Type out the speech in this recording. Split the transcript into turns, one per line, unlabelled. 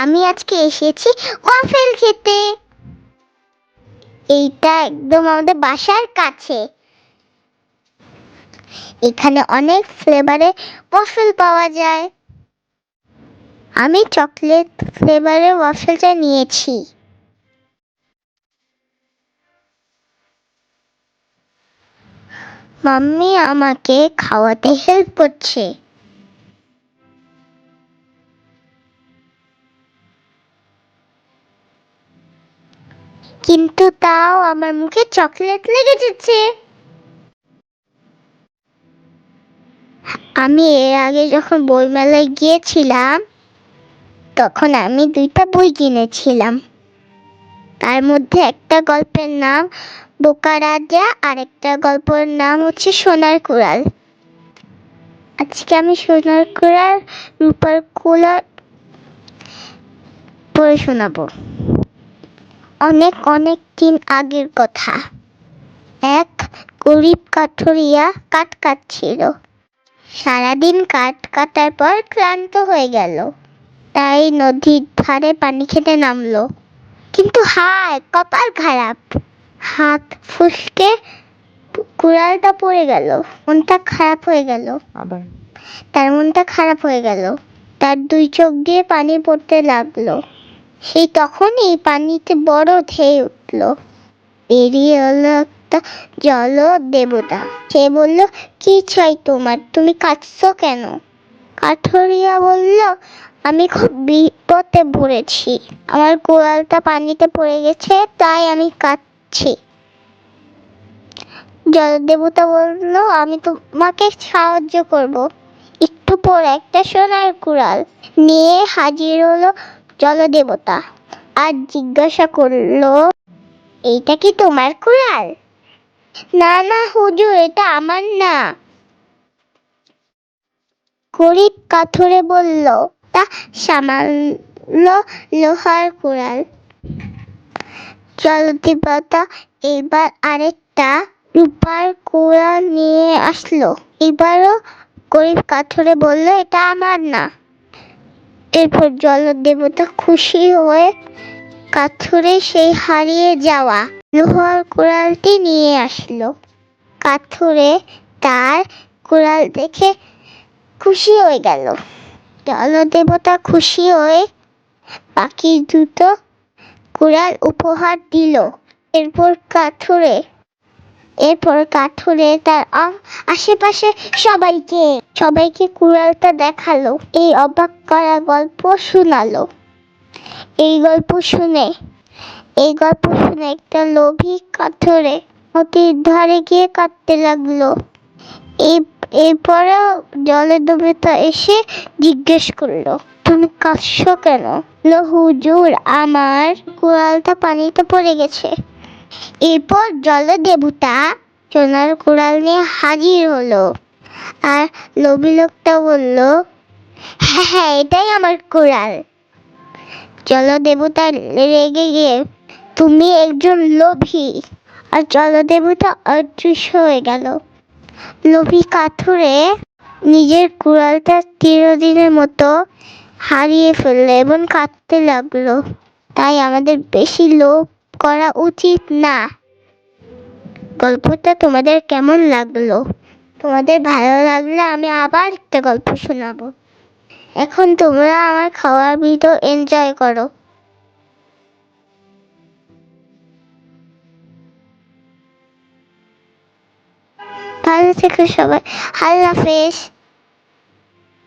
আমি আজকে এসেছি ওয়াফেল খেতে। এইটা একদম আমাদের বাসার কাছে। এখানে অনেক ফ্লেভারের ওয়াফেল পাওয়া যায়। আমি চকলেট ফ্লেভারের ওয়াফেলটা নিয়েছি। মাম্মি আমাকে খাওয়াতে হেল্প করছে। কিন্তু তাও আমার মুখে চকলেট লেগে যাচ্ছে। আমি এর আগে যখন বইমেলায় গিয়েছিলাম তখন আমি 2টা বই কিনেছিলাম। তার মধ্যে একটা গল্পের নাম বোকা রাজা আর একটা গল্পের নাম হচ্ছে সোনার কুড়াল। আজকে আমি সোনার কুড়াল রূপার কুড়াল পড়ে শোনাবো। অনেক অনেক দিন আগের কথা। এক গরিব কাঠুরিয়া কাঠ কাটছিল। সারাদিন কাঠ কাটার পর ক্লান্ত হয়ে গেল, তাই নদীর ধারে পানি খেতে নামলো। কিন্তু হায় কপাল খারাপ, হাত ফুসকে কুড়ালটা পড়ে গেল। মনটা খারাপ হয়ে গেল। তার মনটা খারাপ হয়ে গেল। তার 2 চোখ দিয়ে পানি পড়তে লাগলো। সেই তখনই পানিতে বড় ঢেউ উঠলো। বেরিয়ে এলো একটা জল দেবতা। সে বলল, কি চাই তোমার, তুমি কাঁদছো কেন? কাঠুরিয়া বলল, আমি খুব বিপদে পড়েছি, আমার কুড়ালটা পানিতে পড়ে গেছে, তাই আমি কাঁদছি। জলদেবতা বলল, আমি তোমাকে সাহায্য করব। একটু পর একটা সোনার কুড়াল নিয়ে হাজির হলো জলদেবতা আর জিজ্ঞাসা করলো, এইটা কি তোমার কুড়াল? না না হুজুর, এটা আমার না। গরিব কাঠুরে বলল, তা সামান্য লোহার কুড়াল। জলদেবতা এবার আরেকটা রূপার কুড়াল নিয়ে আসলো। এবারও গরিব কাঠুরে বলল, এটা আমার না। এরপর জলদেবতা খুশি হয়ে কাঠুরে সেই হারিয়ে যাওয়া লোহার কুড়ালটি নিয়ে আসলো। কাঠুরে তার কুড়াল দেখে খুশি হয়ে গেল। জলদেবতা খুশি হয়ে বাকি 2টো কুড়াল উপহার দিল। এরপর কাঠুরে তার আশেপাশে সবাইকে কুড়ালটা দেখালো। এই অবাক করা গল্প শোনালো। এই গল্প শুনে একটা লোভী কাঠুরে নদীর ধারে গিয়ে কাঁদতে লাগলো। এরপরেও জলদেবতা এসে জিজ্ঞেস করলো, তুমি কাঁদছো কেন? হুজুর, আমার কুড়ালটা পানিতে পড়ে গেছে। এরপর জলদেবতা সোনার কুড়াল নিয়ে হাজির হলো আর লোভী লোকটা বলল, হ্যাঁ হ্যাঁ, এটাই আমার কুড়াল। জলদেবতা রেগে গিয়ে, তুমি একজন লোভী। আর জলদেবতা অদৃশ্য হয়ে গেল। লোভী কাঠুরে নিজের কুড়ালটা চিরদিনের মতো হারিয়ে ফেললো এবং কাঁদতে লাগলো। তাই আমাদের বেশি লোভ করা উচিত না। গল্পটা তোমাদের কেমন লাগলো? তোমাদের ভালো লাগলে আমি আবার একটা গল্প শোনাবো। এখন তোমরা আমার খাওয়ার ভিডিও এনজয় করো। ভালো থেকো সবাই। আল্লাহ হাফেজ।